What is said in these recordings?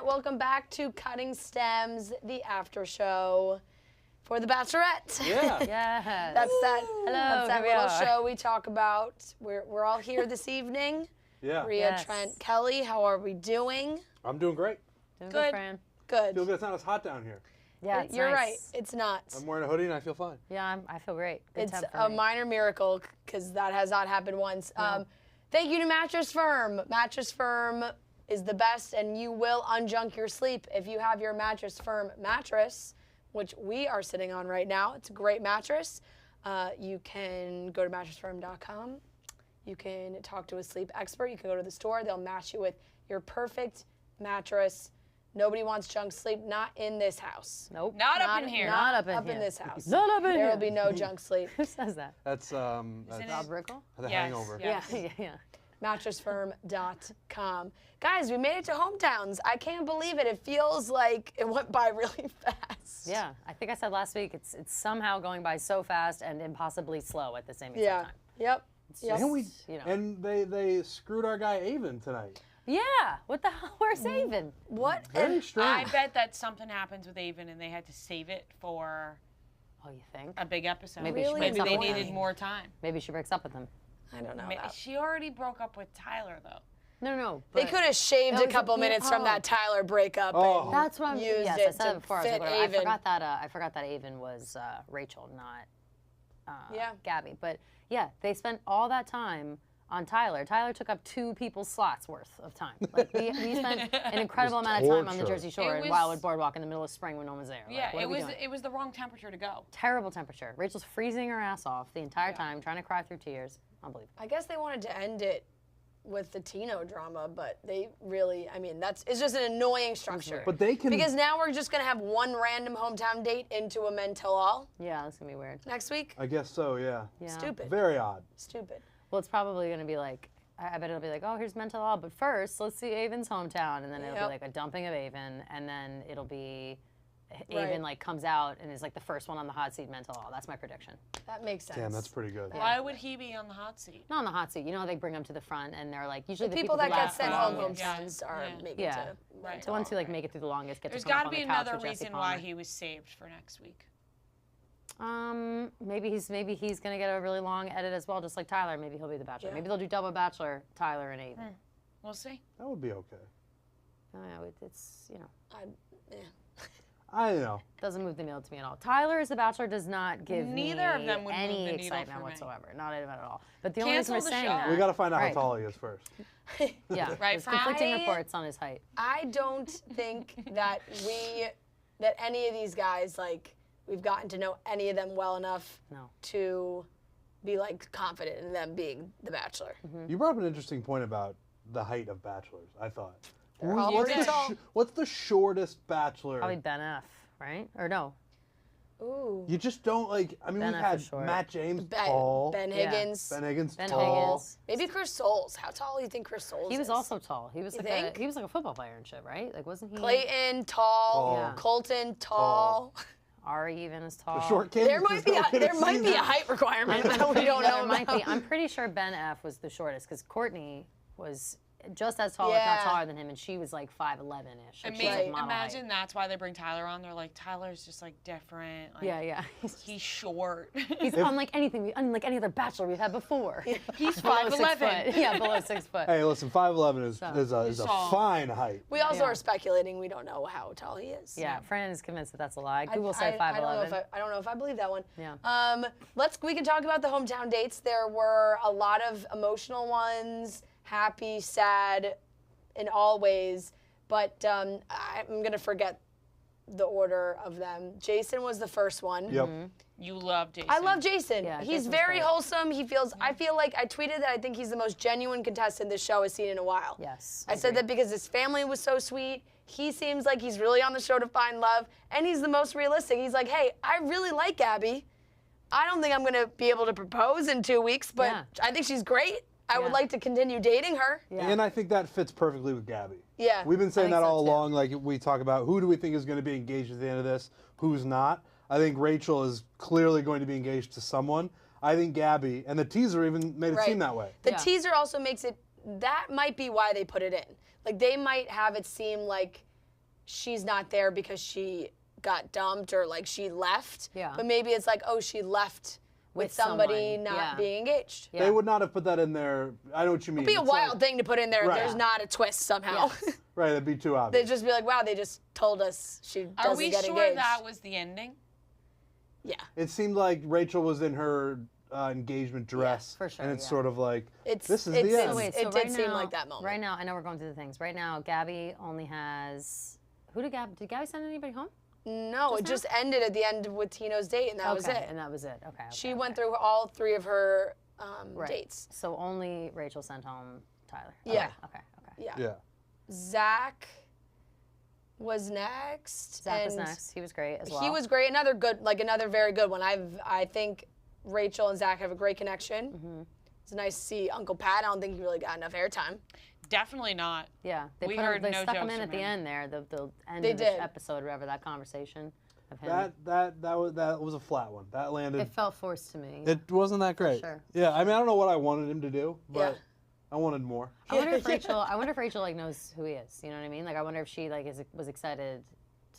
welcome back to Cutting Stems, the after show for the Bachelorette. Yeah. Yeah. That's that. Hello, That's that here we little are. show we talk about. We're all here this evening. Yeah. Rhea, Yes. Trent, Kelly, how are we doing? I'm doing great. Doing Good. Fran. Good. Feel good. It's not as hot down here. Yeah, it's You're nice. right. It's not. I'm wearing a hoodie and I feel fine. Yeah, I feel great. Good It's temp for a me. minor miracle because that has not happened once. No. Thank you to Mattress Firm. Mattress Firm is the best, and you will unjunk your sleep if you have your Mattress Firm mattress, which we are sitting on right now. It's a great mattress. You can go to mattressfirm.com. You can talk to a sleep expert. You can go to the store. They'll match you with your perfect mattress. Nobody wants junk sleep, not in this house. Nope. Not up in here. Not up in Up here. in this house. Not up in There will here. be no junk sleep. Who says that? That's Isn't Bob Rickle? the Yes, hangover. yeah. Yeah. mattressfirm.com. Guys, we made it to hometowns. I can't believe it. It feels like it went by really fast. Yeah, I think I said last week it's somehow going by so fast and impossibly slow at the same exact Yeah. time. Yep. Yep. And we You know. and they screwed our guy Avon tonight. Yeah, what the hell? Where's Avon? What? Very strange. I bet that something happens with Avon and they had to save it for Oh, you think? a big episode. Maybe she breaks Maybe up they with needed him. more time. Maybe she breaks up with him. I don't know. She already broke up with Tyler, though. No. They but- could have shaved Oh, a couple minutes from that Tyler breakup Oh. and That's what I'm. used Yes, it I said to it before. fit I Avon. forgot that Avon was Rachel, not Yeah. Gabby. But yeah, they spent all that time on Tyler. Tyler took up 2 people's slots worth of time. Like we spent an incredible amount of time on the torture. Jersey Shore It and was- Wildwood Boardwalk in the middle of spring when no one was there. Like, Yeah, what are we doing? it was the wrong temperature to go. Terrible temperature. Rachel's freezing her ass off the entire time, trying to cry through tears. Unbelievable. I guess they wanted to end it with the Tino drama, but they really, I mean, it's just an annoying structure. But they can Because now we're just going to have one random hometown date into a men tell all Yeah, that's gonna be weird. next week. I guess so, yeah. Yeah. Stupid. Very odd. Stupid. Well, it's probably gonna be like. I bet it'll be like, oh, here's mental law, but first, let's see Avon's hometown, and then it'll Yep. be like a dumping of Avon, and then it'll be Right. Avon like comes out and is like the first one on the hot seat mental law. That's my prediction. That makes sense. Damn, that's pretty good. Why would he be on the hot seat? Not on the hot seat. You know how they bring them to the front, and they're like usually The the people that who get last sent the home longest. hometowns are Yeah. making Yeah. to Right. The ones who like make it through the longest get There's to come got up to on be the couch another with Jesse reason why Palmer. he was saved for next week. Maybe he's gonna get a really long edit as well, just like Tyler. Maybe he'll be the Bachelor. Yeah. Maybe they'll do double Bachelor, Tyler and Avon. We'll see. That would be okay. Oh, yeah, it's Yeah. I don't know. doesn't move the needle to me at all. Tyler as the Bachelor does not give Neither me of them would move any the needle excitement for me. whatsoever. Not even at all. But the only reason Cancel we're the saying show. that We got to find out Right. how tall he is first. Yeah, Right, there's Fran? conflicting I- reports on his height. I don't think that any of these guys, like, we've gotten to know any of them well enough No. to be, like, confident in them being the Bachelor. You brought up an interesting point about the height of bachelors, I thought. all What's pretty the, tall. what's the shortest bachelor? Probably Ben F, right? Or no? Ooh. You just don't like. I mean, Ben we've F had is short. Matt James Ben, tall. Ben Yeah. Higgins. Ben Higgins Ben tall. Higgins. Maybe Chris Soules. How tall do you think Chris Soules He was is? also tall. He was You like think? he was like a football player and shit, right? Like wasn't he? Clayton, tall. Tall. Yeah. Colton, tall. Ari even is tall. The short kids. There might be a height requirement that we don't know There might about. be. I'm pretty sure Ben F was the shortest because Courtney was just as tall, if Yeah. not taller than him, and she was like 5'11"-ish. Like, I she was, mean, like, model imagine height. that's why they bring Tyler on. They're like, Tyler's just like different. Like, Yeah. He's short. He's unlike unlike any other Bachelor we've had before. He's Below 6 5'11". foot. Yeah, below 6 foot. Hey, listen, 5'11" is a tall. fine height. We also Yeah. are speculating. We don't know how tall he is. Yeah, Fran is convinced that that's a lie. Google I said don't know 5'11". I don't know if I believe that one. Yeah. We can talk about the hometown dates. There were a lot of emotional ones, happy, sad, in all ways. But I'm gonna forget the order of them. Jason was the first one. Yep. You love Jason. I love Jason. Yeah, He's Jason's very great. wholesome. I feel like I tweeted that I think he's the most genuine contestant this show has seen in a while. Yes. I said that because his family was so sweet. He seems like he's really on the show to find love, and he's the most realistic. He's like, hey, I really like Abby. I don't think I'm going to be able to propose in 2 weeks, but Yeah. I think she's great. I would Yeah. like to continue dating her. Yeah. And I think that fits perfectly with Gabby. Yeah. We've been saying think that so, all too. along. Like we talk about who do we think is going to be engaged at the end of this, who's not. I think Rachel is clearly going to be engaged to someone. I think Gabby, and the teaser even made it Right. seem that way. The Yeah. teaser also makes it, that might be why they put it in. Like, they might have it seem like she's not there because she got dumped or like she left. Yeah. But maybe it's like, oh, she left with somebody someone. not Yeah. being engaged. Yeah. They would not have put that in there. I know what you mean. It'd be a It's like- wild thing to put in there if Right. there's not a twist somehow. Yes. Right, that'd be too They'd obvious. just be like, wow, they just told us she doesn't Are we get sure engaged. that was the ending? Yeah. It seemed like Rachel was in her engagement dress. for sure, And it's yeah. sort of like, It's this is it's, the it's- end. Wait, it so did right seem now- like that moment. Right now, I know we're going through the things. Right now, Gabby only has. Did Gabby send anybody home? No, it just ended at the end with Tino's date, and that was it. And that was it. Okay. She went through all 3 of her Right. dates. So only Rachel sent home Tyler. Yeah. Okay. Yeah. Yeah. Zach was next. Zach was and next. He was great as well. He was great. Another very good one. I think Rachel and Zach have a great connection. Mm-hmm. It's nice to see Uncle Pat. I don't think he really got enough airtime. Definitely not. Yeah. They We put heard they no stuck him jokes in at from the him. end there. The end They of the did. episode, or whatever, that conversation of him. That was a flat one. That landed. It felt forced to me. It wasn't that great. sure. Yeah, I mean, I don't know what I wanted him to do, but Yeah. I wanted more. I wonder if Rachel like knows who he is. You know what I mean? Like I wonder if she like was excited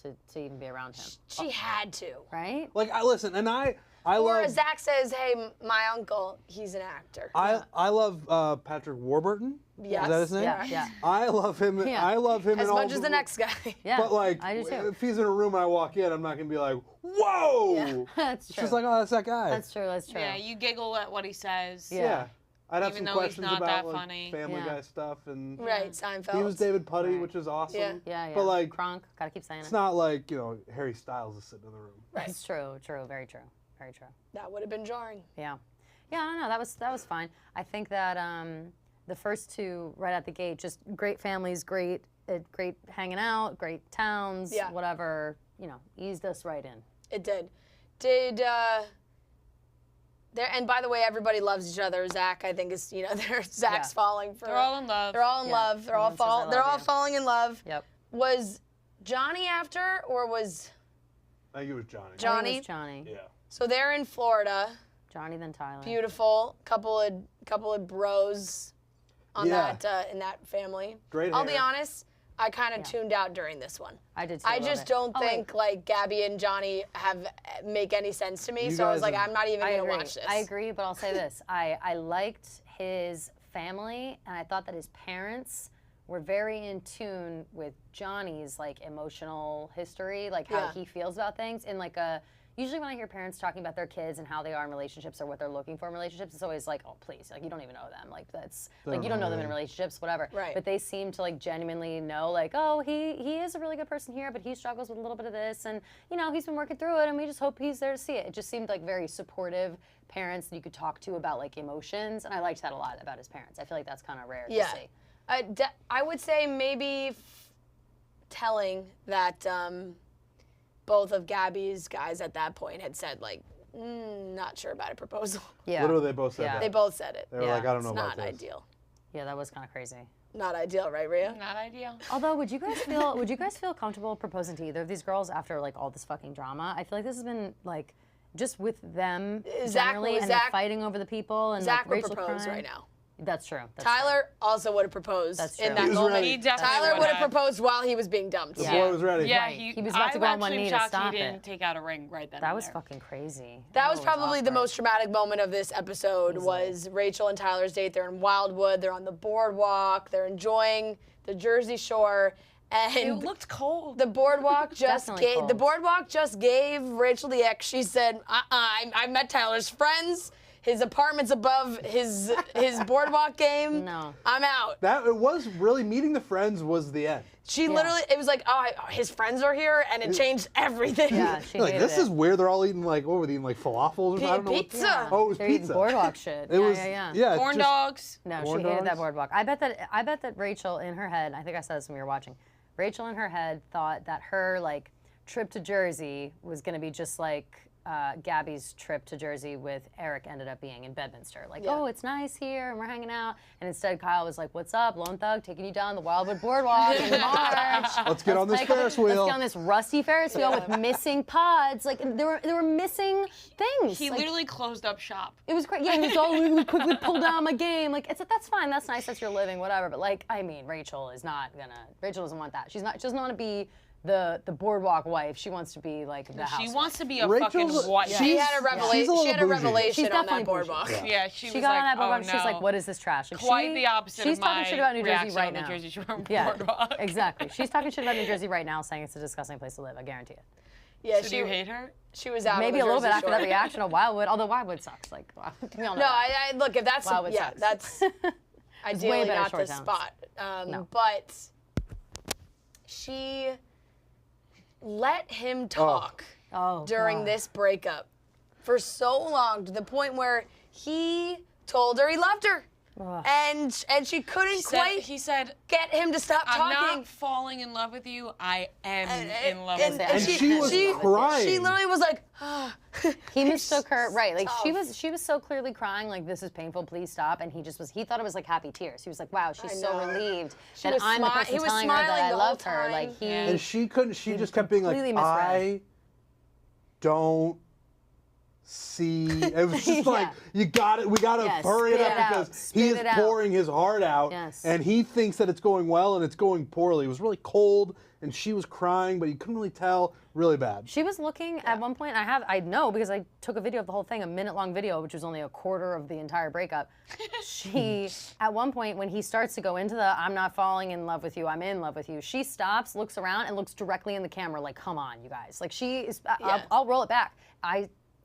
to even be around him. She had to. Right? Like, I listen, and I Or love. as Zach says, hey, my uncle, he's an actor. I love Patrick Warburton. Yes. Is that his name? Yeah. Yeah. I love him. Yeah. I love him As in all much as the next guy. Yeah. But like, I do too. if he's in a room and I walk in, I'm not gonna be like, whoa. Yeah. That's It's true. just like, oh, that's that guy. That's true. That's true. Yeah, you giggle at what he says. Yeah. Yeah. I'd have Even some though he's questions not about that like, funny. Family Yeah. Guy stuff, and Right, Seinfeld. he was David Putty, Right. which is awesome. Yeah. Yeah. But like, Kronk, gotta keep saying it's it. not like Harry Styles is sitting in the room. Right. It's true. True. Very true. Very true. That would have been jarring. Yeah. Yeah. I don't know. That was fine. I think that the first 2 right out the gate, just great families, great hanging out, great towns, Yeah. whatever. Eased us right in. It did. There, and by the way, everybody loves each other. Zach, I think, is Zach's Yeah. falling for. They're all in love. They're all in Yeah. love. They're all Everyone says, "I They're love all you." falling in love. Yep. Was Johnny after, or was I think it was Johnny. I think Johnny? it was Johnny. Yeah. So they're in Florida. Johnny then Tyler. Beautiful. Couple of bros on Yeah. that in that family. Great I'll be hair. honest. I kind of tuned out during this one. I did too. I a little just bit. don't Oh, wait. think like Gabby and Johnny make any sense to me. You So I was guys like, have- I'm not even I gonna agree. watch this. I agree, but I'll say this: I liked his family, and I thought that his parents were very in tune with Johnny's like emotional history, like how Yeah. he feels about things. In like a usually when I hear parents talking about their kids and how they are in relationships or what they're looking for in relationships, it's always like, oh please, like you don't even know them, like that's like you don't know them in relationships, whatever. Right. But they seem to like genuinely know, like, oh, he is a really good person here, but he struggles with a little bit of this, and he's been working through it, and we just hope he's there to see it. It just seemed like very supportive parents that you could talk to about like emotions, and I liked that a lot about his parents. I feel like that's kind of rare Yeah. to see. I would say maybe telling that both of Gabby's guys at that point had said like, not sure about a proposal. Yeah. Literally, they both said Yeah. that. They both said it. They were Yeah. like, I don't It's know about not this. ideal. Yeah, that was kind of crazy. Not ideal, right, Rhea? Not ideal. Although, would you guys feel comfortable proposing to either of these girls after like all this fucking drama? I feel like this has been like just with them generally, and they're fighting over the people, and Zach like would Rachel propose crying. right now. That's true. That's Tyler also would have proposed That's in true. that He was moment. ready. He definitely Tyler would have have. proposed while he was being dumped. The Yeah. boy was ready. Yeah, Right. He was about to go on one knee to shocked stop he it. didn't take out a ring right then. That and was there. fucking crazy. That was probably the awkward. most dramatic moment of this episode was Rachel and Tyler's date. They're in Wildwood. They're on the boardwalk. They're enjoying the Jersey Shore. It And looked cold. the boardwalk just Definitely gave cold. the boardwalk just gave Rachel the X. She said, I met Tyler's friends. His apartment's above his boardwalk game. No. I'm out. That it was really meeting the friends was the end. She literally, it was like, his friends are here, and it changed everything. Yeah, she Like, hated this it. is weird. They're all eating like, what were they eating, like falafels? Or I don't know. Pizza. What, oh, it was They're pizza. eating boardwalk shit. It was, yeah. Corn just- dogs. No, Corn she hated that dogs? boardwalk. I bet that Rachel in her head, I think I said this when we were watching. Rachel in her head thought that her like trip to Jersey was going to be just like Gabby's trip to Jersey with Eric ended up being in Bedminster. Like, oh, it's nice here and we're hanging out. And instead Kyle was like, what's up, Lone Thug, taking you down the Wildwood Boardwalk in March. Let's get on this Like, Ferris Let's wheel. get on this rusty Ferris wheel with missing pods. Like there were missing things. He Like, literally closed up shop. it was great. Yeah, he was all we quickly pulled down my game. Like that's fine, that's nice, that's your living, whatever. But like, I mean, Rachel doesn't want that. She doesn't want to be the boardwalk wife. She wants to be like the housewife. She wants to be a Rachel's- fucking wife. She had a She's a revelation. little She had a bougie. revelation She's on definitely that boardwalk. bougie. Yeah, she was got like, on that boardwalk oh, and she's like, no. what is this trash? And Quite the opposite She's of my talking shit about New Jersey reaction right on the now. Jersey Shore Yeah, boardwalk. exactly. She's talking shit about New Jersey right now, saying it's a disgusting place to live. I guarantee it. Yeah, So do you hate her? She was out. Maybe on a the little bit Jersey after Shore. that reaction of Wildwood, although Wildwood sucks. Like, we all know No, that. I look if that's Wildwood yeah, sucks. that's ideally way better not short the towns. spot. No. But she let him talk during God. this breakup for so long to the point where he told her he loved her. And she couldn't quite He said, get him to stop I'm talking. not falling in love with you. I am in love with you. And she was crying. She literally was like, He mistook her right. Like tough. she was so clearly crying, like this is painful, please stop. And he thought it was like happy tears. He was like, wow, she's so know. relieved She that was I'm the he person was telling her that smiling I the loved whole her. time. Like he And she couldn't. She just kept being like, completely misread. I don't see. It was just like, you got it. We got to Yes, hurry it spit up it out, because he spit is it out. pouring his heart out, Yes. and he thinks that it's going well, and it's going poorly. It was really cold, and she was crying, but he couldn't really tell. Really bad. She was looking at one point. I know because I took a video of the whole thing, a minute-long video, which was only a quarter of the entire breakup. She, at one point, when he starts to go into the "I'm not falling in love with you, I'm in love with you," she stops, looks around, and looks directly in the camera, like, "Come on, you guys!" Like she is. I'll roll it back.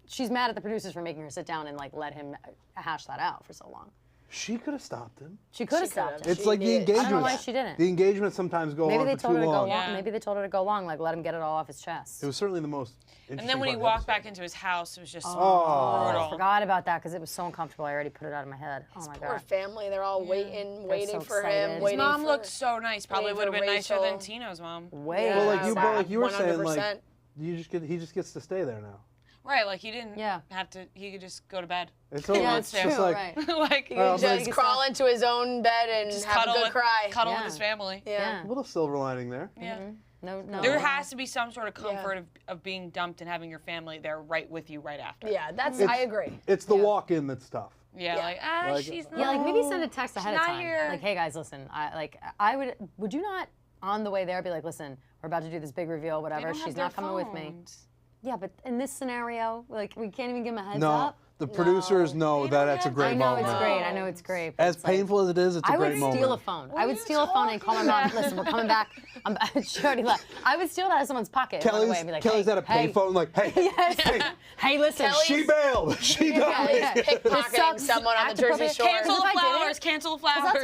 She's mad at the producers for making her sit down and like let him hash that out for so long. She could have stopped him. She could have stopped him. It's like the engagement. I don't know why she didn't. The engagements sometimes go Maybe on they for told her too to go long. long. Maybe they told her to go long, like let him get it all off his chest. It was certainly the most interesting And then when he part of the walked episode. back into his house, it was just I brutal. forgot about that because it was so uncomfortable. I already put it out of my head. Oh my poor god. family, they're all waiting so for excited. him. His Waiting His mom for, looked so nice. Probably waiting would have for been nicer Rachel. than Tino's mom. Way. Yeah. Well, Yeah, like you were saying, 100%. like he just gets to stay there now. Right, like he didn't Yeah. have to. He could just go to bed. It's over. Yeah, It's it's just true, like right. Like just crawl into his own bed and just have cuddle a good with, cry. cuddle Yeah. with his family. Yeah. a little silver lining there. Yeah. No. There has to be some sort of comfort of being dumped and having your family there right with you right after. Yeah, that's. It's- I agree. It's the walk-in that's tough. Yeah, Yeah. Like- she's not. Yeah, like maybe send a text ahead of not time. here. Like, hey guys, listen. I would you not on the way there be like, listen, we're about to do this big reveal, They whatever. don't have She's their not coming with me. phones. Yeah, but in this scenario, like we can't even give him a heads No, up. the producers know They that don't that's a have great I know moment. it's great. I know it's great. but As it's like- painful as it is, it's a I great would moment. steal a phone. I are would you steal a phone and call my mom. Listen, we're coming back. She already left. I would steal it out of someone's pocket. and run away and be like, Kelly's hey, at a hey. payphone, like, hey, hey, Hey, listen. Kelly's- she bailed. She got yeah. me. Pickpocketing sucks. someone on the Act Jersey appropriate. Shore. Cancel If the I did it- flowers. Cancel the Because flowers.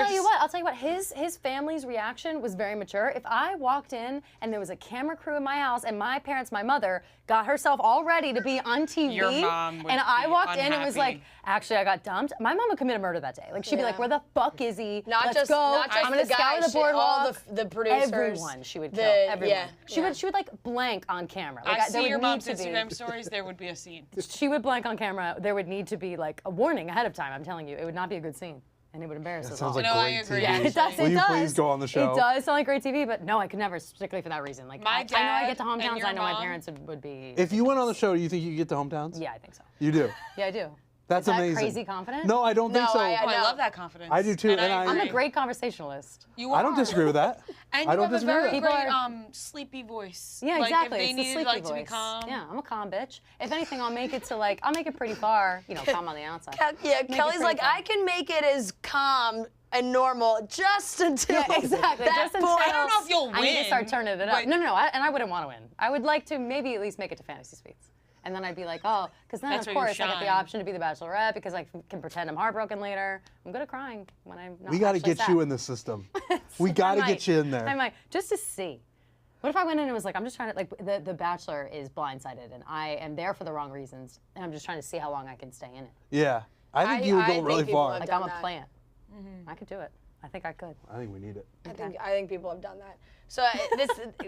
I'll tell you what, his family's reaction was very mature. If I walked in and there was a camera crew in my house and my parents, my mother, got herself all ready to be on TV, Your mom would and I be walked in and was like, unhappy. actually, I got dumped, my mom would commit a murder that day. Like, she'd be like, where the fuck is he? Not Let's just go. not just I'm gonna the scour guy, the she- all boardwalk. the producers. Everyone she would the- kill. Everyone. yeah, She yeah. would like blank on camera. Like, I there see your would mom's need to be- Instagram stories. There would be a scene. She would blank on camera. There would need to be like a warning ahead of time. I'm telling you, it would not be a good scene, and it would embarrass us all. Sounds like No, I great agree. TV. Yeah, It does. Will It you does. please go on the show? It does sound like great TV, but no, I could never, particularly for that reason. Like, My I know I get dad to and hometowns. your I know my mom- parents would be. If you went on the show, do you think you could get to hometowns? Yeah, I think so. You do. Yeah, I do. That's Is that amazing. crazy confident? No, I don't think No, so. I Oh, I know. love that confidence. I do too, and I- I'm a agree. great conversationalist. You I don't are. disagree with that. And I you don't have a disagree with very that. great sleepy voice. Yeah, like, exactly. If they It's the needed sleepy like voice. to be calm. Yeah, I'm a calm bitch. If anything, I'll make it to like, I'll make it pretty far. You know, calm on the outside. Yeah, it Kelly's pretty like, calm. I can make it as calm and normal just until Yeah, exactly. that Just until point. I don't know if you'll I need to win, start turning it up. but- No, and I wouldn't want to win. I would like to maybe at least make it to Fantasy Suites. And then I'd be like, oh, because then That's of where you course I get the shine. option to be the Bachelorette because I can pretend I'm heartbroken later. I'm good at crying when I'm not We got to actually get sad. you in the system. We got to get you in there. I might, just to see. What if I went in and was like, I'm just trying to, like, the Bachelor is blindsided and I am there for the wrong reasons and I'm just trying to see how long I can stay in it. Yeah. I think you would I go think really people far. have Like, done I'm a that. plant. I could do it. I think I could. I think we need it. I think people have done that. So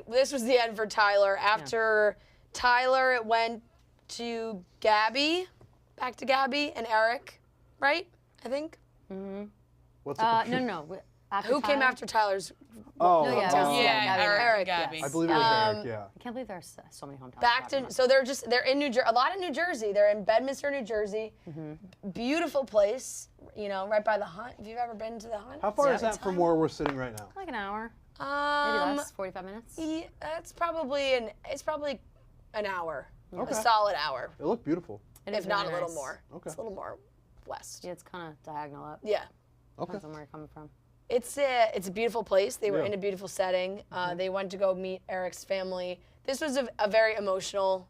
this was the end for Tyler. After Tyler, it went to Gabby, back to Gabby and Eric, right? I think. What's the No. After Who came Tyler? after Tyler's? Oh, No, yeah, oh. Yeah, Gabby. Eric, Yes. Gabby. I believe it was Eric, yeah. I can't believe there's so many hometowns. Back to so they're in New Jersey. A lot of New Jersey. They're in Bedminster, New Jersey. Beautiful place. You know, right by the Hunt. If you've ever been to the Hunt. How far Yeah. is that from where we're sitting right now? like an hour. Maybe less, 45 minutes. Yeah, it's probably an hour, Okay. a solid hour, It looked beautiful. It is if not really a little nice. more. Okay. It's a little more west. Yeah, it's kind of diagonal up. Yeah. Okay. Depends on where you're coming from. It's a beautiful place. They were Yeah. in a beautiful setting. They went to go meet Eric's family. This was a very emotional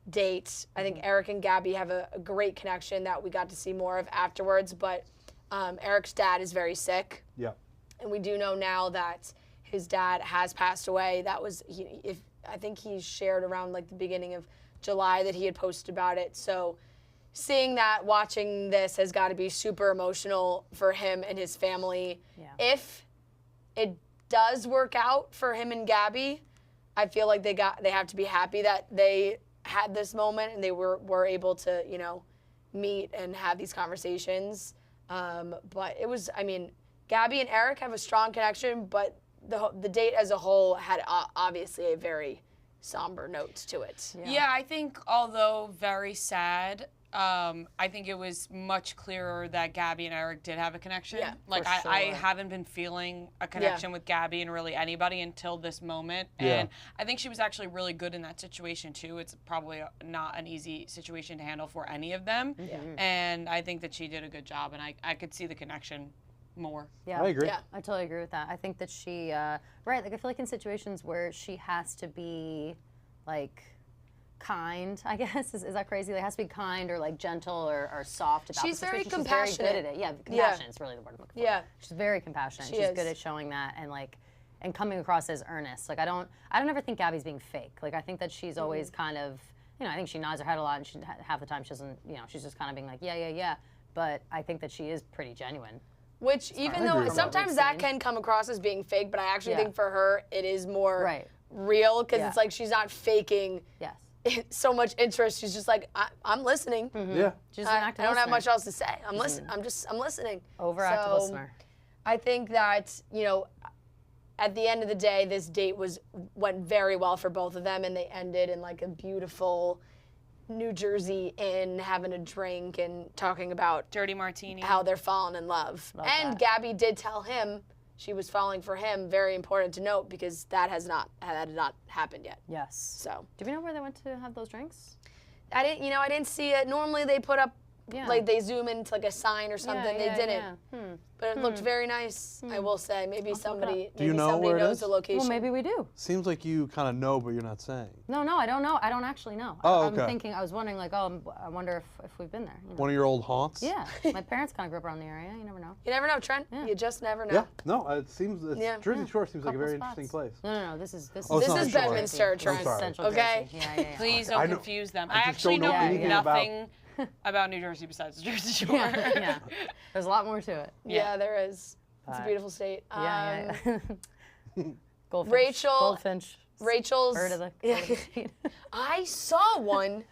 date. I think Eric and Gabby have a great connection that we got to see more of afterwards. But Eric's dad is very sick, Yeah. and we do know now that his dad has passed away. That was I think he shared around like the beginning of July that he had posted about it. So seeing that, watching this has got to be super emotional for him and his family. Yeah. If it does work out for him and Gabby, I feel like they have to be happy that they had this moment and they were able to, meet and have these conversations. But it was, Gabby and Eric have a strong connection, but the date as a whole had obviously a very somber note to it. Yeah, I think although very sad, I think it was much clearer that Gabby and Eric did have a connection. Yeah, like for I sure. haven't been feeling a connection with Gabby and really anybody until this moment. Yeah. And I think she was actually really good in that situation too. It's probably not an easy situation to handle for any of them. And I think that she did a good job, and I could see the connection more. Yeah. I agree. Yeah. I totally agree with that. I think that she, right, like I feel like in situations where she has to be, like, kind, I guess, is that crazy? Like, has to be kind or, like, gentle or soft about She's the very situation. compassionate. She's very good at it. Yeah, compassionate is really the word I'm looking for. Yeah. She's very compassionate. She She's is. good at showing that and, like, and coming across as earnest. Like, I don't ever think Gabby's being fake. Like, I think that she's always kind of, I think she nods her head a lot, and she half the time she doesn't, she's just kind of being like, yeah. But I think that she is pretty genuine. Which even I though agree with sometimes that. that can come across as being fake, but I actually Yeah. think for her it is more Right. real because Yeah. it's like she's not faking Yes. so much interest. She's just like, I'm listening. Yeah. She's I an active don't have listener. much else to say. I'm listening. I'm listening. Overactive So, listener. I think that at the end of the day, this date went very well for both of them, and they ended in like a beautiful New Jersey inn, having a drink and talking about Dirty martini. how they're falling in love. Love And that. Gabby did tell him she was falling for him. Very important to note because that had not happened yet. Yes. So Do we know where they went to have those drinks? I didn't see it. Normally they put up Yeah. like they zoom into like a sign or something. They didn't. Yeah. But it looked very nice. I will say. Maybe somebody Do you know where it knows is? the location. Well, maybe we do. Seems like you kind of know, but you're not saying. No, I don't know. I don't actually know. Oh, I'm okay. thinking, I was wondering, like, I wonder if we've been there. One of your old haunts? Yeah. My parents kind of grew up around the area. You never know. You never know, Trent. Yeah. You just never know. Yeah. No, it seems Yeah. Jersey Shore seems like a Couple very spots. interesting place. No. This is Oh, it's This not is Shore. Bedminster, I'm Trent. sorry. Central Okay. Jersey. Yeah. Please I don't know- confuse them. I I just actually don't know know anything about- nothing about New Jersey besides the Jersey Shore. Yeah. There's a lot more to it. Yeah, there is. It's a But- beautiful state. Yeah. Goldfinch. Rachel- Goldfinch. Rachel's. Bird of the street. I saw one.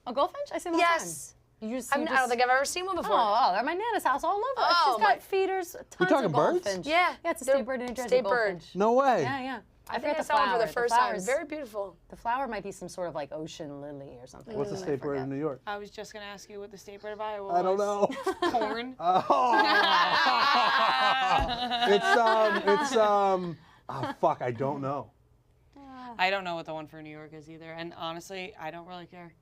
Oh, goldfinch? I see them all the Yes. time. I I don't think I've ever seen one before. Oh, they're at my Nana's house all over. Oh, She's got my- feeders, tons talking of birds? goldfinch. Yeah, Yeah, it's a they're state bird in New Jersey, state bird. goldfinch. No way. Yeah. I think forget I the saw one for flower. the first time. flowers- Very beautiful. The flower might be some sort of like ocean lily or something. What's the I state bird forget. in New York? I was just gonna ask you what the state bird of Iowa I don't was. know. Corn. Oh, fuck, I don't know. I don't know what the one for New York is either, and honestly, I don't really care.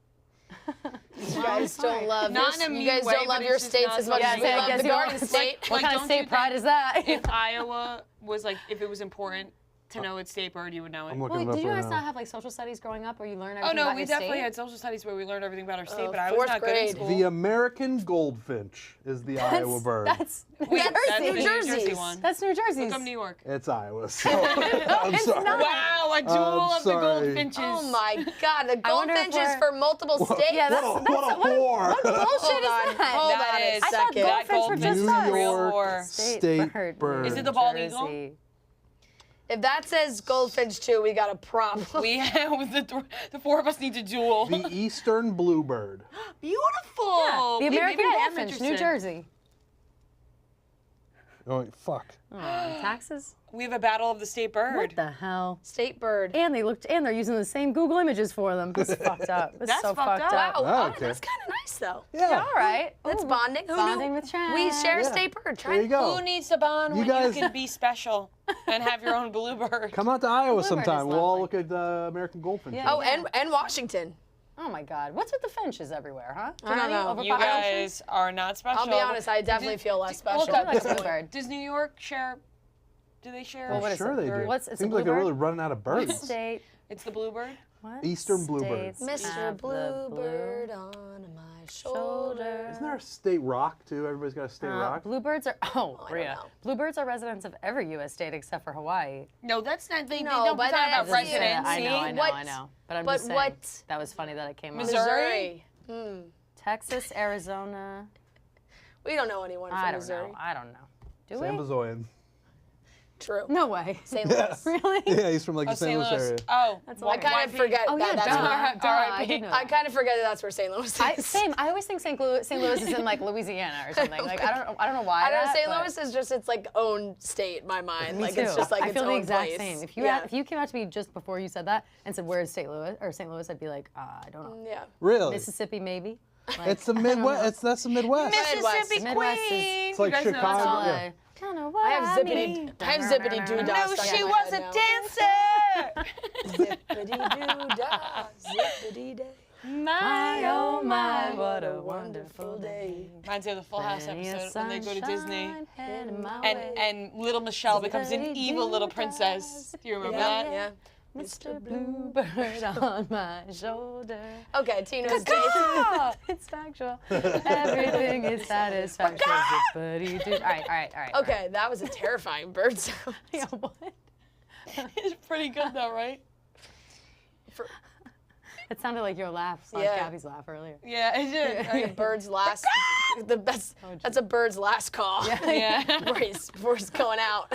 You guys don't love Not your, in a you guys mean way, don't love but your it's just states not as much so- as we Yeah, I love guess the you don't- Garden State. What kind of don't you state pride think is that? If Iowa was like, if it was important to know its state bird, you would know it. I'm looking Well, it up did you right guys now. not have like social studies growing up where you learn Oh everything no, about we your definitely state? had social studies where we learned everything about our state, Oh, but I was fourth not good in grade. school. The American goldfinch is the Iowa bird. That's Wait, that's the New New Jersey Jersey's. one. That's New Jersey's. Look up New York. It's Iowa. So I'm sorry. Wow, a duel of the sorry. goldfinches. Oh my God, the I wonder if goldfinch is we're- for multiple states. Yeah, that's What a whore. What bullshit Hold is on, that? hold That on a is- I thought second. goldfinch were Goldfinch just is New us. real York war. state bird. Is it the bald eagle? Jersey. If that says goldfinch too, we got a problem. We have the four of us need to duel. The eastern bluebird. Beautiful. The Maybe American I am goldfinch, New interested. Jersey. Oh, fuck. Oh, taxes? We have a battle of the state bird. What the hell? State bird. And they're using the same Google images for them. That's fucked up. That's so fucked up. Wow, Oh, oh, okay. that's kind of nice though. Yeah. All right. That's Ooh, bonding. Who bonding knew? with Chad. We share a Yeah. state bird. There you go. Who needs to bond You when guys- you can be special and have your own bluebird? Come out to Iowa is sometime. We'll all lovely. look at American Goldfinch. Yeah. Oh, and Washington. Oh my God. What's with the finches everywhere, huh? I don't know. Overpopulation? You guys are not special. I'll be honest, I definitely feel less special. Look up, I like bluebird. Does New York share? Do they share? Well, what is Sure it? they do. What's it's Seems a like they're bluebird? really running out of What birds. state? It's the bluebird. What Eastern bluebird. states Mr. have the Bluebird on my shoulder. Isn't there a state rock too? Everybody's got a state rock. Bluebirds are Rhea. know. Bluebirds are residents of every U.S. state except for Hawaii. No, that's not. They No, don't but talk I about didn't see residency. that. I know. What- But I'm but just saying. what- That was funny that it came up. Missouri? Texas, Arizona. We don't know anyone from I don't Missouri. know. I don't know. Do Sam we? Bazoyan. True. No way. St. Louis. Really? Yeah, he's from like Oh, the St. Louis area. Oh, That's I kind of forget Oh yeah, that that's duh. where. Duh, I did know I that. kind of forget that that's where St. Louis is. Same. I always think St. Louis is in like Louisiana or something. Like I don't know why. I don't know. that, St. but- Louis is just its like own state in my mind. Me Like too. it's just like I its feel the own exact place. same. If you yeah. if you came out to me just before you said that and said where's St. Louis, I'd be like, I don't know. yeah. Really? Mississippi maybe. Like, It's the Midwest. That's the Midwest. Mississippi Midwest is- Queen. It's like You guys know that Chicago. song? Yeah. I don't know what I have mean. zippity doo dah. No, she was a dancer. Zippity doo dah, zippity day. My oh my, what a Wonderful day. Reminds me of the Full House Plenty of episode when they go to Disney. sunshine headed my way. And little Michelle becomes an Zippity evil little doo princess. dah, Do you remember Yeah, that? yeah. Mr. Bluebird on my shoulder. Okay, Tino's It's factual. Everything is satisfaction. Zippity-doo. All right. Okay, that was a terrifying bird sound. Yeah, what? It's pretty good though, right? It sounded like your laugh, like Yeah. Gabby's laugh earlier. Yeah, it did. Like a bird's last. The best. That's a bird's last call. Yeah. before he's going out.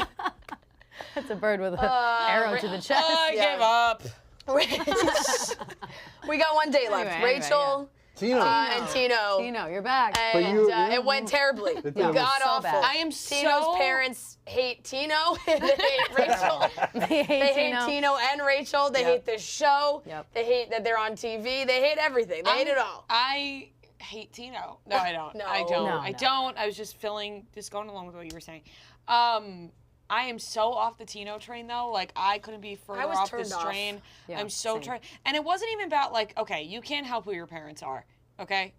It's a bird with an arrow to the chest. I Yeah. give up. We got one day left. Anyway, Rachel Tino. and Tino. Tino, you're back. And you- it went terribly. did. God It was so awful. bad. I am Tino's so parents hate Tino. They hate Rachel. They hate They hate Tino and Rachel. They Yep. hate this show. Yep. They hate that they're on TV. They hate everything. They hate it all. I hate Tino. No, I don't. No. I don't. No, I no. don't. I was just going along with what you were saying. I am so off the Tino train though. Like I couldn't be further was off turned this off. train. Yeah, I'm so same. trying. And it wasn't even about like, okay, you can't help who your parents are. Okay.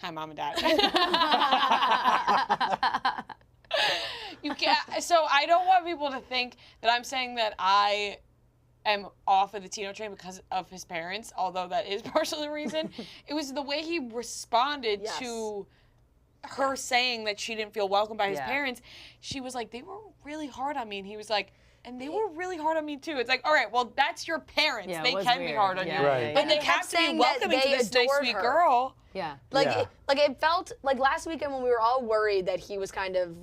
Hi, mom and dad. You can't. So I don't want people to think that I'm saying that I am off of the Tino train because of his parents, although that is partially the reason. It was the way he responded Yes. to her saying that she didn't feel welcome by his Yeah. parents. She was like, they were really hard on me. And he was like, and they were really hard on me too. It's like, all right, well, that's your parents. Yeah, it they was can be weird. hard on Yeah, you. Right. But And they they kept have to be saying that welcoming to they this nice, adored sweet her. girl. Yeah. Like, Yeah. it felt like last weekend when we were all worried that he was kind of,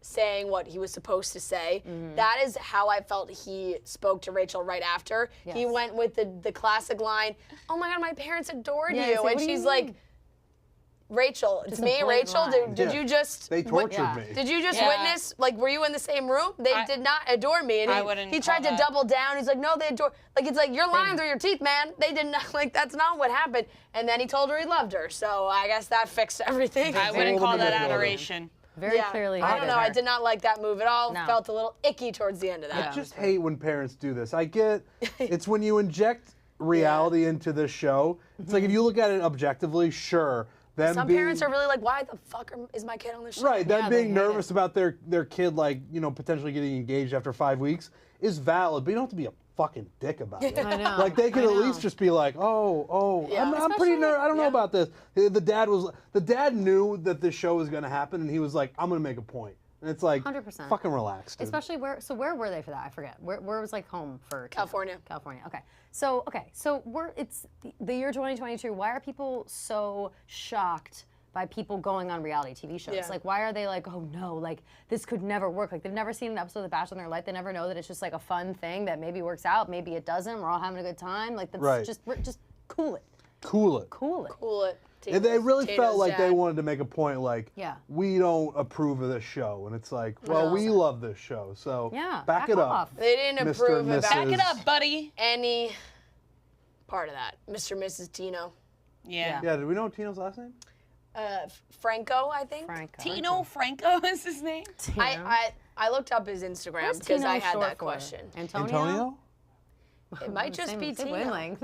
saying what he was supposed to say. That is how I felt he spoke to Rachel right after. He Yes. went with the classic line, "Oh my God, my parents adored Yeah, you," it's like, and what do you she's mean? like, "Rachel, it's Just a me, blatant Rachel. lie. Did Yeah. you just?" They tortured Yeah. me. Did you just Yeah. witness? Like, were you in the same room? They did not adore me. And I wouldn't he tried to call that. double down. He's like, no, they adore. Like, it's like, you're lying through your teeth, man. They did not, like, that's not what happened. And then he told her he loved her. So I guess that fixed everything. I wouldn't Told call him that to go there. adoration. Very Yeah. clearly. I don't hated know. I her. did not like that move at all. No. Felt a little icky towards the end of that. Yeah. I just hate when parents do this. I get it's when you inject reality into this show. It's like if you look at it objectively, sure. Them Some being, parents are really like, why the fuck is my kid on this show? right. Them Yeah, they being hate nervous about their kid, like potentially getting engaged after 5 weeks, is valid. But you don't have to be a fucking dick about it. I know. Like they could I at know. least just be like, oh, Yeah. I'm pretty Especially- nervous. I don't know yeah. about this. The dad knew that this show was gonna happen, and he was like, I'm gonna make a point. And it's like, 100%. fucking relax, dude. Especially where were they for that? I forget. Where was like home for Tino? California. California. Okay. So it's the year 2022. Why are people so shocked by people going on reality TV shows? Yeah. Like, why are they like, oh no, like this could never work? Like they've never seen an episode of The Bachelor in their life. They never know that it's just like a fun thing that maybe works out, maybe it doesn't. We're all having a good time. Like that's Right. just cool it. Cool it. Cool it. Cool it. They really Tino's felt like they dad. wanted to make a point, like, Yeah. we don't approve of this show, and it's like, well, we love this show, so Yeah, back back it off. up. They didn't Mr. approve and about Back it up, buddy. any part of that. Mr. and Mrs. Tino. Yeah. Yeah, did we know Tino's last name? Franco, I think. Franco. Tino Franco is his name. Tino. I looked up his Instagram What's because Tino I had short that for? question. Antonio? It might just Same- be same Tino. wavelength.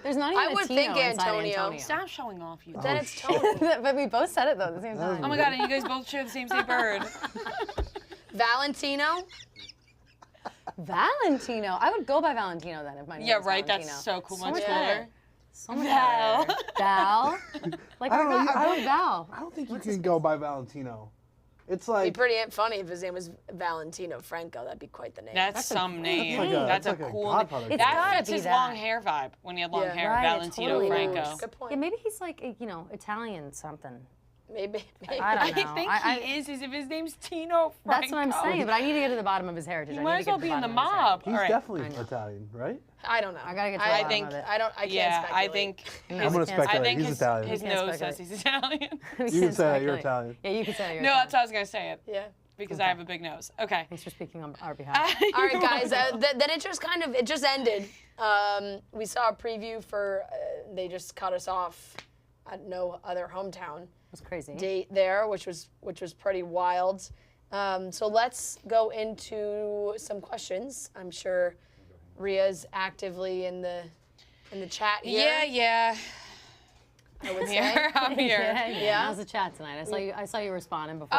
There's not even I a would Tino think inside Antonio. Stop showing off, you. Then it's Tony. But we both said it though at the same time. Oh my god, and you guys both share the same bird. Valentino. Valentino. I would go by Valentino then if my name Yeah, was right. Valentino. That's so cool. So Much much cooler. better. So much Val. better. Val. Like I don't know, our I boy Val. I don't think you can go by Valentino. It's It'd be like, pretty funny if his name was Valentino Franco. That'd be quite the name. That's some name. like a- That's that's a like a cool Godfather name. kid. It's That gotta fits be his that. long hair vibe when he had long Yeah. hair. Right, it Valentino totally Franco. does. Good point. Yeah, maybe he's like, Italian something. Maybe. I don't know. I think he is if his name's Tino Franco. That's what I'm saying, but I need to get to the bottom of his heritage. He I might need as to well get be to in the bottom of his heritage. mob. he's All right. definitely I know. Italian, right? I don't know. I gotta get to the I bottom think- of it. I can't Yeah, speculate. I think. I'm I'm gonna can't speculate. I think He's his, Italian. his You can't nose speculate. says he's Italian. We You can't can say that you're speculate. Italian. Yeah, you can say that you're No, that's Italian. how I was gonna say it Yeah. because I have a big nose. Okay. Thanks for speaking on our behalf. All right, guys. Then it just ended. We saw a preview for. They just cut us off at no other hometown That's crazy. date there, which was pretty wild. So let's go into some questions. I'm sure Ria's actively in the chat here. Yeah. I would say. Here, I'm here. Yeah. How's the chat tonight? I saw you responding before.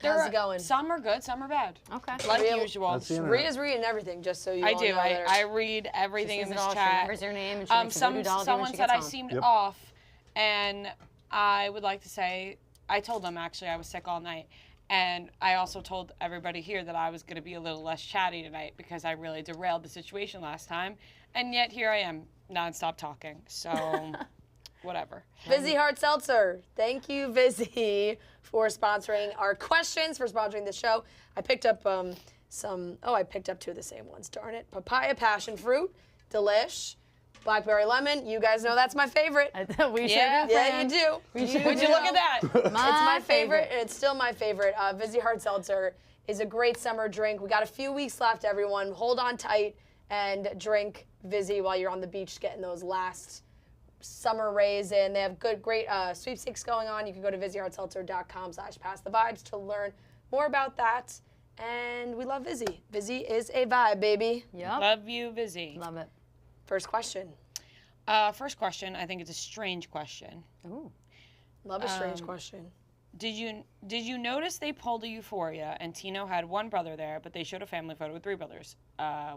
How's it going? Some are good, some are bad. Okay. Like Real- usual. That's the internet. Ria's reading everything, just so you I all do. know that. I read everything in Sees it this all. She chat. remembers your name and she makes a voodoo doll of you when Someone she said gets I home. seemed Yep. off, and I would like to say I told them actually I was sick all night, and I also told everybody here that I was going to be a little less chatty tonight because I really derailed the situation last time, and yet here I am nonstop talking. So whatever. Vizzy Hard Seltzer. Thank you, Vizzy, for sponsoring our questions, for sponsoring the show. I picked up I picked up two of the same ones, darn it. Papaya passion fruit, delish. Blackberry lemon, you guys know that's my favorite. We Yeah. sure do. Yeah, you friend. do. Would you look at that? It's my favorite, and it's still my favorite. Vizzy Hard Seltzer is a great summer drink. We got a few weeks left, everyone. Hold on tight and drink Vizzy while you're on the beach getting those last summer rays in. They have great sweepstakes going on. You can go to VizzyHardSeltzer.com/passthevibes to learn more about that. And we love Vizzy. Vizzy is a vibe, baby. Yep. Love you, Vizzy. Love it. First question. First question. I think it's a strange question. Ooh. Love a strange question. Did you notice they pulled a Euphoria and Tino had one brother there, but they showed a family photo with three brothers?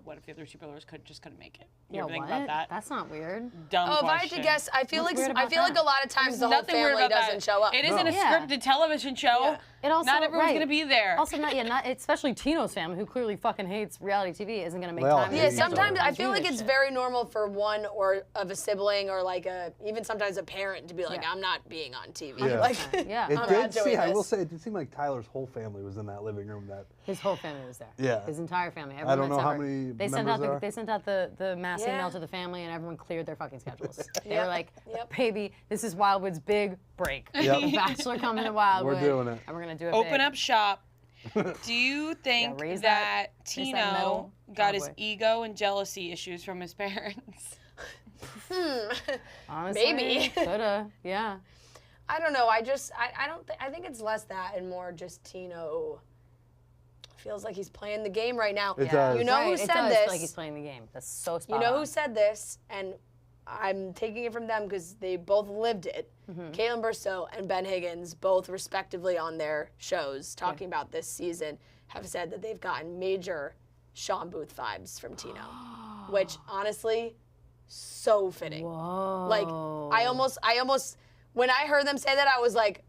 What if the other two brothers couldn't make it? You Yeah, ever think what? about that? That's not weird. Dumb Oh, if I had question. to guess, I feel What's like weird I about feel like that? a lot of times There's the whole nothing weird family about doesn't that. show up. It isn't a Yeah. scripted television show. Yeah. It also, Not everyone's right. gonna be there. Also, not especially Tino's family, who clearly fucking hates reality TV, isn't gonna make They all time. hate Yeah, each other. sometimes I to feel do like this it's shit. very normal for one or of a sibling or like even sometimes a parent to be like, Yeah. I'm not being on TV. Yeah. Like, Yeah. It I'm did not doing I will this. say, it did seem like Tyler's whole family was in that living room. That His whole family was there. Yeah. His entire family. I Everyone don't know that's how ever- many They sent members out there the are. they sent out the mass Yeah. email to the family, and everyone cleared their fucking schedules. They Yep. were like, Yep. "Baby, this is Wildwood's big break. Yep. The Bachelor coming to Wildwood. doing it. and we're gonna do it. Open big." up shop. Do you think raise that that Tino metal got his cowboy. ego and jealousy issues from his parents? Honestly, Maybe. coulda. Yeah. I don't know. I don't think I think it's less that and more just Tino feels like he's playing the game right now. It Yeah. does. You know who Right, it said does this? feel like he's playing the game. That's so spot You know on. who said this? And I'm taking it from them because they both lived it. Caitlin Burstow and Ben Higgins, both respectively on their shows, talking about this season, have said that they've gotten major Sean Booth vibes from Tino, which honestly, so fitting. Whoa. Like I almost, when I heard them say that, I was like,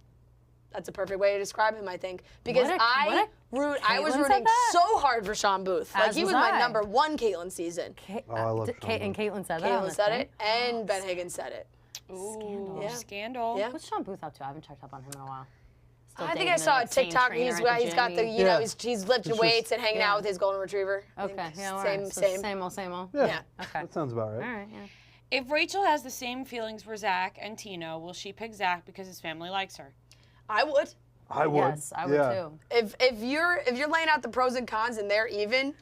that's a perfect way to describe him, I think, because What a- I Caitlin was said rooting that? so hard for Sean Booth. Like As he was was my I. number one Caitlin season. Oh, I love Sean And Booth. Caitlin said that. on Caitlin the said thing? it, and Ben Higgins said it. Ooh, Yeah. scandal. Yeah. What's Sean Booth up to? I haven't checked up on him in a while. Still I think dating I saw a the same TikTok. trainer He's at the he's got gym the he- know Yeah. he's lifting It's weights just- and hanging yeah. out with his golden retriever. I think Okay. Yeah. All same right. So same. Same old. Same old. Yeah, Yeah. Okay. that sounds about right. All right. Yeah. If Rachel has the same feelings for Zach and Tino, will she pick Zach because his family likes her? I would. I would. Yes, I would too. If you're laying out the pros and cons and they're even,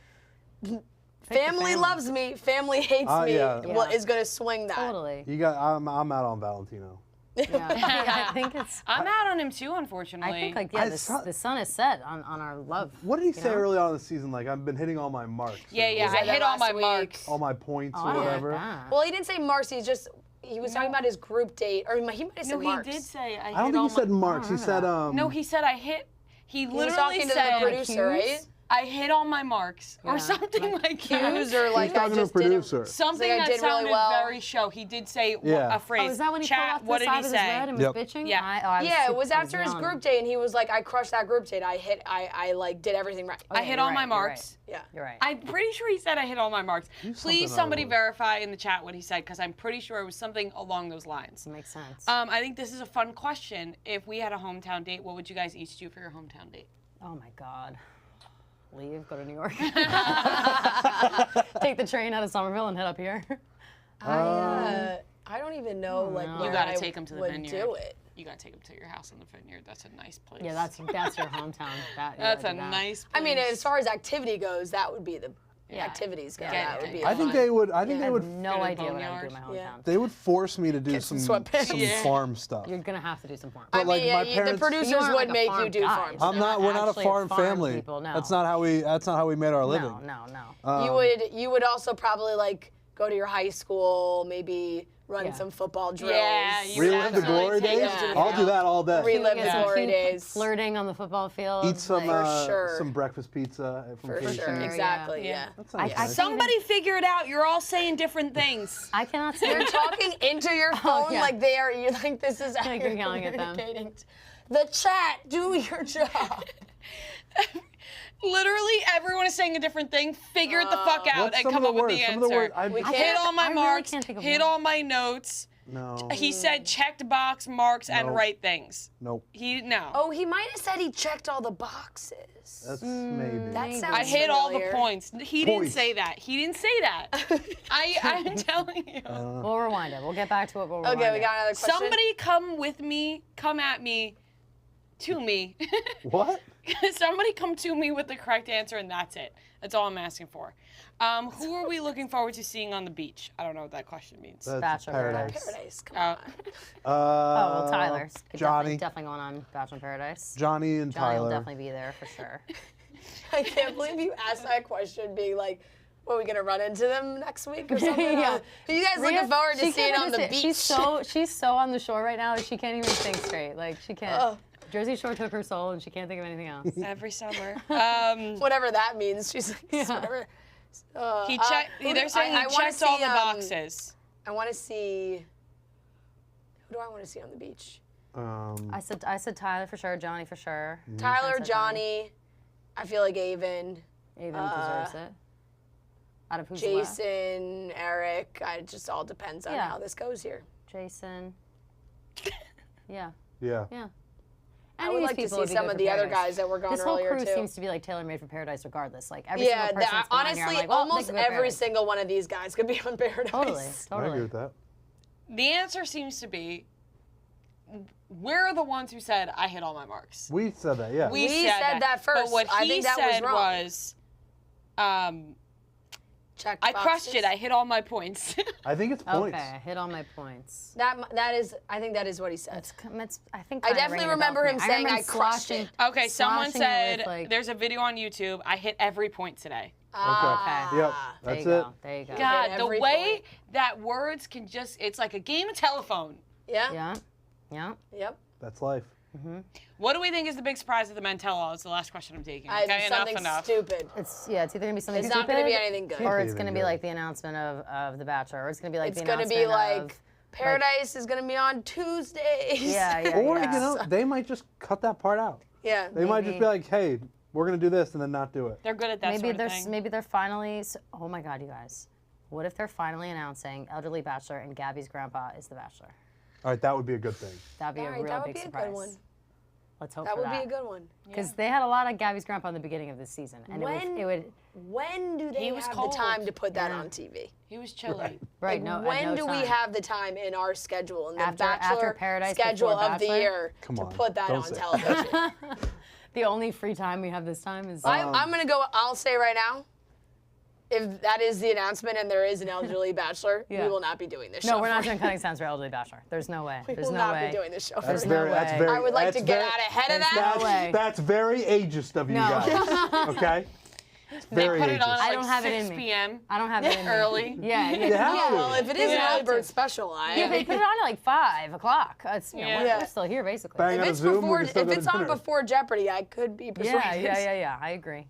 family loves me, family hates me. Yeah. Well, is gonna swing that. Totally. I'm out on Valentino. Yeah. I think it's. I'm out on him too, unfortunately. I think like I the saw- sun is set on our love. What did he say know? early on in the season? Like, I've been hitting all my marks. Yeah, or yeah. said I that hit all last my week. marks. all my points Oh, or I like whatever. that. Well, he didn't say marks. He was talking about his group date, or he might have said No, he marks. did say I hit I don't think all he said my... marks. He said No, he said I hit... He He was literally talking to said the producer, right? I hit all my marks or Yeah. something like Cues that. or like I talking to a just did it. producer. Something Like, I that did really sounded well. very show. He did say Yeah. a phrase. Oh, is that when he Chat, pulled off what the did side he of his say? head and Yep. was bitching? Yeah. I was Yeah, it super- was I after his yelling. group date, and he was like, "I crushed that group date. I like did everything right." I yeah, hit you're all right, my you're marks. Yeah. You're right. I'm pretty sure he said I hit all my marks. something Please, other somebody way. verify in the chat what he said, because I'm pretty sure it was something along those lines. Makes sense. I think this is a fun question. If we had a hometown date, what would you guys each do for your hometown date? Oh my God. Leave, go to New York. Take the train out of Somerville and head up here. I don't even know like know. where You gotta I take him to the would vineyard. do it. You gotta take him to your house in the vineyard. That's a nice place. Yeah, that's your hometown. That's a nice place. I mean, as far as activity goes, that would be the Yeah. activities go. Yeah. That would be. I think fun. they would. I think I they have would. no Go to idea what I would do in my hometown. Yeah. They would force me to do Get some some sweatpants. Yeah. farm stuff. You're gonna have to do some farm. I But, like, mean, my the parents- producers You aren't would like a make farm you do guy. farm I'm stuff. We're not a actually farm family. people, no. That's not how we made our living. No. You would also probably like go to your high school, maybe run Yeah. some football drills. Yeah, you Relive the absolutely glory take days. him to the I'll do that all day. Relive Get the some glory cute days. Flirting on the football field. Eat some like, sure. some breakfast pizza from For KC. sure, yeah. exactly. Yeah. Yeah. That sounds I nice. Somebody figure it out. You're all saying different things. I cannot say. You're talking into your phone yeah. like they are. You're like this is how Like you're you're yelling at them. communicating. The chat, do your job. Literally, everyone is saying a different thing. Figure it the fuck out What's and some come of up the with words? the Some of the answer. words. We Hit can't- all my I really marks. can't think of Hit one. all my notes. No. He said checked box marks and Nope. right things. Nope. No. Oh, he might have said he checked all the boxes. That's maybe. That sounds I hit all the familiar. points. He didn't Points. say that. He didn't say that. I'm telling you. We'll rewind it. We'll get back to it. We'll rewind Okay, we it. got another question. Somebody come with me, come at me, to me. What? Somebody come to me with the correct answer, and that's it. That's all I'm asking for. Who are we looking forward to seeing on the beach? I don't know what that question means. That's Bachelor paradise. Paradise. Come Uh, on. Oh, well, Tyler's Johnny. definitely going on Bachelor in Paradise. Johnny and Johnny will Tyler. definitely be there for sure. I can't believe you asked that question, being like, "What, are we gonna run into them next week or something?" Yeah. Are you guys looking Rhea, forward to she seeing can't on the understand- beach? She's so on the shore right now that she can't even think straight. Like she can't. Ugh. Jersey Shore took her soul and she can't think of anything else. Every summer. Whatever that means. She's like, Yeah. whatever. He checked. They're saying he wanna checked all see, the boxes. I want to see. Who do I want to see on the beach? I said Tyler for sure, Johnny for sure. Tyler, said Johnny. I feel like Avon, Avon deserves it. Out of who's left? Jason, Eric. It just all depends on Yeah. how this goes here. Jason. Yeah. Yeah. Yeah. I Any would of like these to people see would be some good of for the other Paradise. guys that were gone This whole earlier crew too. seems to be like tailor-made for Paradise, regardless. Like every Yeah, single person that's been on here, I'm honestly, like, well, they almost could go every Paradise. single one of these guys could be on Paradise. Totally, I totally. agree with that. The answer seems to be, we're the ones who said I hit all my marks. We said that, yeah. We said that first. But what I he think that was said wrong. was, Check I crushed boxes. it. I hit all my points. I think it's points. Okay, I hit all my points. That is. I think that is what he said. I think I kinda definitely ringing a bell remember for him me. saying remember I him crushed sloshing- it. Okay, someone sloshing it said with, like- there's a video on YouTube. I hit every point today. Ah, Yep. There That's you it. go. There you go. God, the every way point. that words can just—it's like a game of telephone. Yeah. Yeah. Yeah. Yep. That's life. What do we think is the big surprise of the men tell-all? Is the last question I'm taking. Okay, Something enough. stupid. It's either gonna be something It's stupid, not gonna be anything good. or Can't it's be gonna anything be good. like the announcement of the Bachelor, or it's gonna be like It's the gonna announcement be like of Paradise is gonna be on Tuesdays. yeah, yeah, Or, yeah. you know, they might just cut that part out. Yeah. They might just Maybe. be like, hey, we're going to do this and then not do it. They're good at that maybe sort of thing. they're finally. Oh my God, you guys! What if they're finally announcing elderly Bachelor and Gabby's grandpa is the Bachelor? All right, that would be a good thing. That'd be All a right, real that would big be a surprise. good one. Let's hope That for would that. be a good one. Because they had a lot of Gabby's grandpa in the beginning of this season, and it would When do they He was have cold. the time to put that on TV? He was chilly. right. Like, No, at when no do we time. have the time in our schedule, in the After Bachelor Paradise, schedule before of the Bachelor? year, Come to on, put that don't on say it. television? The only free time we have this time is. I'm gonna go. I'll say right now, if that is the announcement and there is an elderly Bachelor, Yeah. we will not be doing this show. no, we're not for doing Cutting Sounds for Elderly Bachelor. There's no way. We There's will no not way. be doing this show. There's for no you. way. That's very. I would like to that's get very- out ahead of There's that. no way. That's very ageist of you No. guys. Okay. It's They very put it on ageist. at I like don't have it 6 in me. p.m. I don't have it in me. early. Yeah, yeah. You have Yeah, to. well, if it is You an have early bird to. special, Yeah, they put it on at like 5 o'clock. It's, you know, Yeah. we're still here basically. Bang if on a it's Zoom, we before, can still if go to it's on dinner. before Jeopardy, I could be persuaded. Yeah. I agree.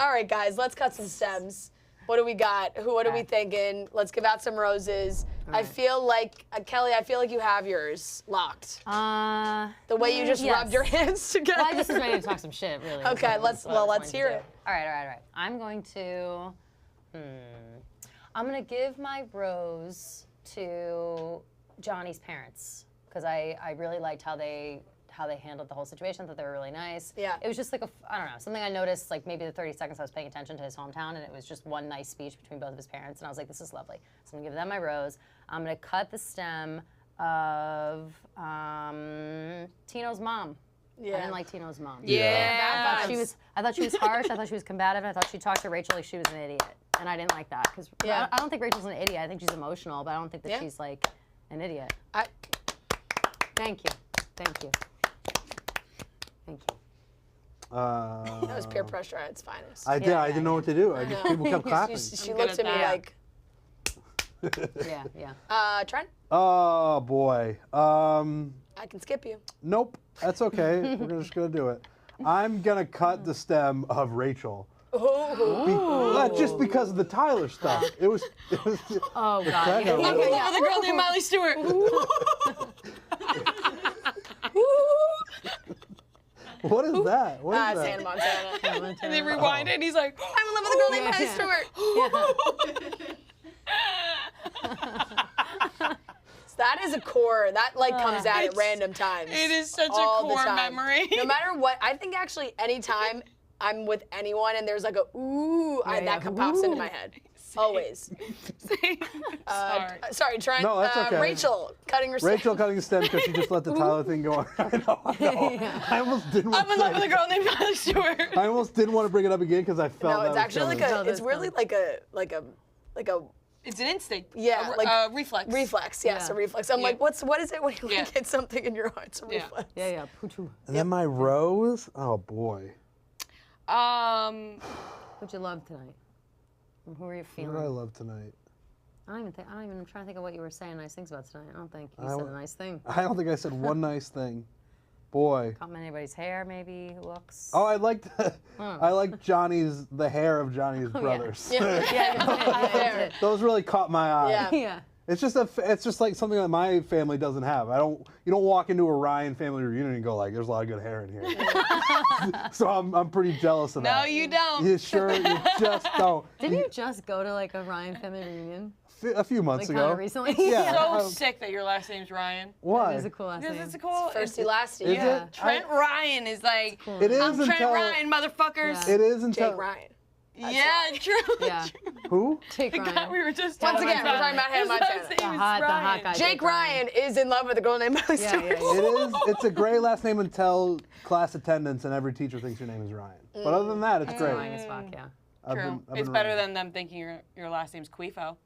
All right, guys, let's cut some stems. What do we got? What are we Okay. thinking? Let's give out some roses. I right. feel like, Kelly, I feel like you have yours locked. The way you just yes. rubbed your hands together. Well, I just was ready to talk some shit, really. Okay, That's what I was let's wanting to hear do. it. All right. I'm going to, I'm going to give my rose to Johnny's parents because I really liked how they handled the whole situation. I thought they were really nice. Yeah. It was just like I don't know, something I noticed, like maybe the 30 seconds I was paying attention to his hometown, and it was just one nice speech between both of his parents, and I was like, this is lovely. So I'm gonna give them my rose. I'm gonna cut the stem of Tino's mom. Yeah. I didn't like Tino's mom. Yeah. I thought she was harsh. I thought she was combative. I thought she talked to Rachel like she was an idiot, and I didn't like that because Yeah. I don't think Rachel's an idiot. I think she's emotional, but I don't think that Yeah. she's like an idiot. Thank you. Thank you. That was peer pressure at its finest. I did. Yeah, I didn't know what to do. I just people kept clapping. She I'm looked good at at me that. like, Yeah. Trent, Oh boy. I can skip you. Nope. That's okay. We're just gonna do it. I'm gonna cut the stem of Rachel. Just because of the Tyler stuff. It was. Oh God. crack Yeah, on yeah, it. yeah. With a girl named Miley Stewart. What is that? What is It's that? Hannah Montana. And they rewind it, and he's like, I'm in love with a girl named Miley Stewart. So that is a core that comes out at random times. It is such a all the core time. memory. No matter what, I think actually anytime I'm with anyone and there's like a ooh, that pops into my head. Always. Sorry. Sorry, Trent. No, that's okay. Rachel cutting her stem. Rachel cutting the stem because she just let the Tyler thing go on. I know. I almost didn't want I'm in love with a girl named Miley Stewart. I almost didn't want to bring it up again because I felt No, that it's was actually coming. it's really like a It's an instinct. Yeah, A like reflex. reflex. Yes, Yeah. a reflex. I'm Yeah. like, what is it when you Yeah. get something in your heart? It's a Yeah. reflex. Yeah. Poochoo. And then my rose. Oh boy. What'd you love tonight? And who were you What feeling? did I love tonight? I'm trying to think of what you were saying nice things about tonight. I don't think you said a nice thing. I don't think I said one nice thing. Boy. Caught anybody's hair, maybe, looks. Oh, I liked the hair of Johnny's brothers. There. Those really caught my eye. Yeah. Yeah. It's just like something that my family doesn't have. You don't walk into a Ryan family reunion and go like, there's a lot of good hair in here. So I'm pretty jealous of that. No, you don't. You sure? You just don't. Didn't you just go to like a Ryan family reunion? A few months Like ago. kind of recently? Yeah. So sick that your last name's Ryan. Why? That is a cool last Because name. it's a cool. Firsty lasty. Is Yeah. it? Trent Ryan is like, It is I'm Trent until Ryan, motherfuckers. it is until Jake Ryan. Yeah, true. Yeah. who? Jake The guy Ryan. we were just Once talking again, we're about. talking about Hannah His Montana. last name The is hot Ryan. guy. Jake Ryan is in love with a girl named Miley Yeah, Stewart. yeah, yeah. It is. It's a great last name until class attendance and every teacher thinks your name is Ryan. But other than that, it's great. Annoying as fuck, yeah. I've True. been It's better Ryan. than them thinking your last name's Quifo.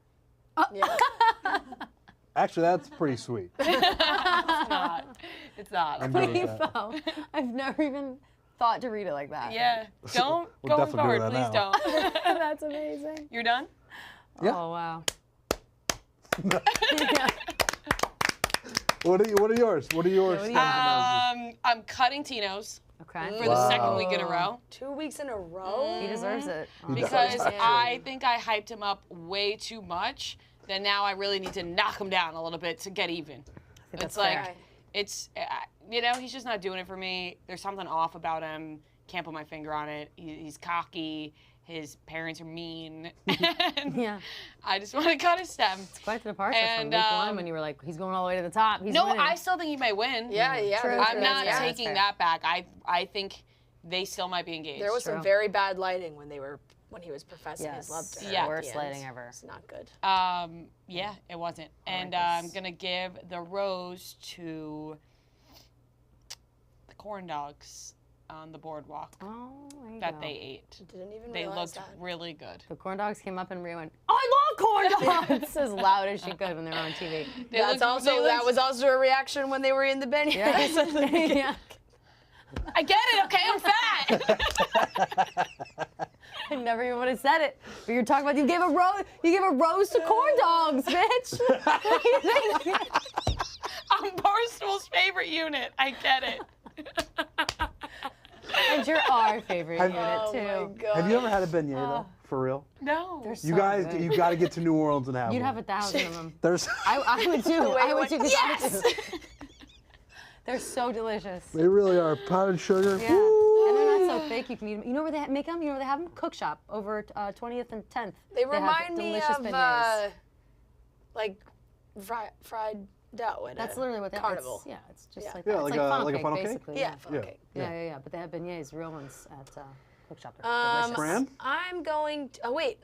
Yeah. Actually, that's pretty sweet. It's not. I'm good with that. Quifo. I've never even thought to read it like that. Yeah. Don't We're going definitely forward, doing please that don't. That's amazing. You're done? Yeah. Oh, wow. What are yours? What are yours? what do you I'm cutting Tino's Okay. for the second week in a row 2 weeks in a row. He deserves it. because does. I think I hyped him up way too much. That now I really need to knock him down a little bit to get even. that's It's like fair. it's he's just not doing it for me. There's something off about him. Can't put my finger on it. He's cocky. his parents are mean. And Yeah. I just want to cut his stem. It's quite the departure And, from week 1 when you were like, he's going all the way to the top. He's No, winning. I still think he might win. Yeah. True, I'm true, not yeah, that's taking fair. that back. I think they still might be engaged. There was True. some very bad lighting when he was professing his love to her. Yeah. at the Worst end. lighting ever. It's not good. Yeah, it wasn't. And this. I'm gonna give the rose to the corn dogs on the boardwalk Oh, there you that go. they ate. Didn't even They realize looked that. really good. The corn dogs came up and Rhea went, "Oh, I love corn dogs!" as loud as she could when they were on TV. That was also a reaction when they were in the beignets. Yeah. I get it, okay? I'm fat. I never even would have said it. But you're talking about you gave a rose to corn dogs, bitch. I'm Barstool's favorite unit. I get it. And you're our favorite unit Oh too. my God. Have you ever had a beignet though? For real? No. They're You so guys, good. you got to get to New Orleans and have You'd one. have 1,000 of them. There's, I would too. I would too. 'Cause I would Yes! too. They're so delicious. they really are powdered sugar. Yeah. And they're not so fake. You can eat them. You know where they make them? You know where they have them? Cook Shop over 20th and 10th. They have remind me delicious of beignets. like fried dough at That's a literally what they carnival. It's just like Yeah, that. like It's a- funnel like a cake, funnel cake? basically. Yeah, funnel cake. Yeah. But they have beignets, real ones at Cook Shop. They're Um, delicious. Fran? I'm going to. Oh wait.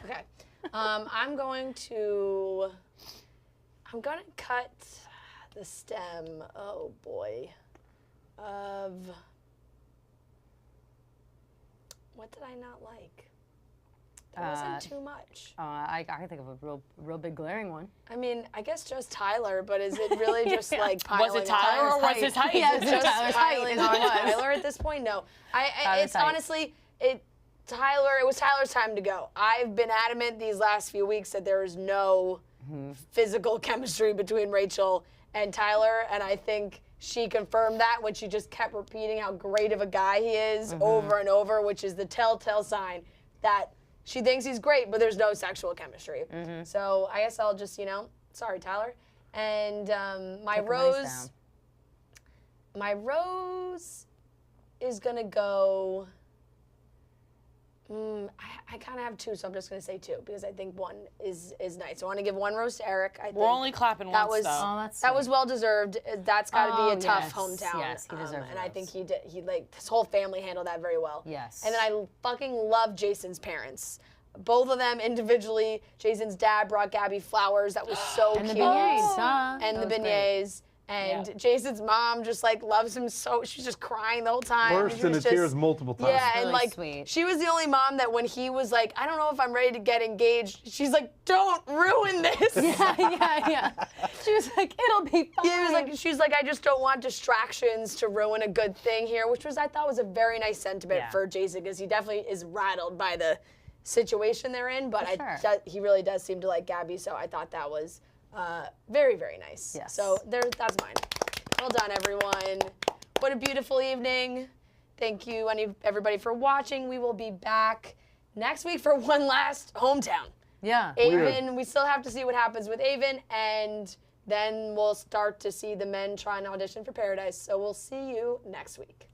Okay. I'm gonna cut the stem. Oh boy. Of what did I not like? There wasn't too much. I can think of a real big glaring one. I mean, I guess just Tyler, but is it really just like piling Was it on? Tyler or was his height? Yeah, Is it it's just Tyler's height piling is on what it was. Tyler at this point? No. Tyler's It's height. honestly, it was Tyler's time to go. I've been adamant these last few weeks that there is no physical chemistry between Rachel and Tyler, and I think she confirmed that when she just kept repeating how great of a guy he is over and over, which is the telltale sign that she thinks he's great, but there's no sexual chemistry. So I guess I'll just, sorry, Tyler. And my Took a nice rose is gonna go. I kind of have two, so I'm just gonna say two because I think one is nice. I want to give one rose to Eric. I think We're only clapping that once, was though. Oh, that's that was well deserved. That's got to be a tough yes, hometown. yes, he deserves and a I rose. think he did. He his whole family handled that very well. Yes. And then I fucking love Jason's parents. Both of them individually. Jason's dad brought Gabby flowers. That was so And the cute. beignets, huh? And That the was great. beignets. And Yeah. Jason's mom just like loves him so. She's just crying the whole time. Burst She into was just- tears multiple times. Yeah, and really like sweet. she was the only mom that when he was like, I don't know if I'm ready to get engaged. She's like, don't ruin this. yeah. She was like, it'll be fine. Yeah, it was like she's like, I just don't want distractions to ruin a good thing here, which I thought was a very nice sentiment Yeah. for Jason because he definitely is rattled by the situation they're in, but For sure. he really does seem to like Gabby, so I thought that was very, very nice. Yes. So that's mine. Well done, everyone. What a beautiful evening. Thank you, everybody, for watching. We will be back next week for one last hometown. Yeah. Avon, we still have to see what happens with Avon, and then we'll start to see the men try and audition for Paradise. So we'll see you next week.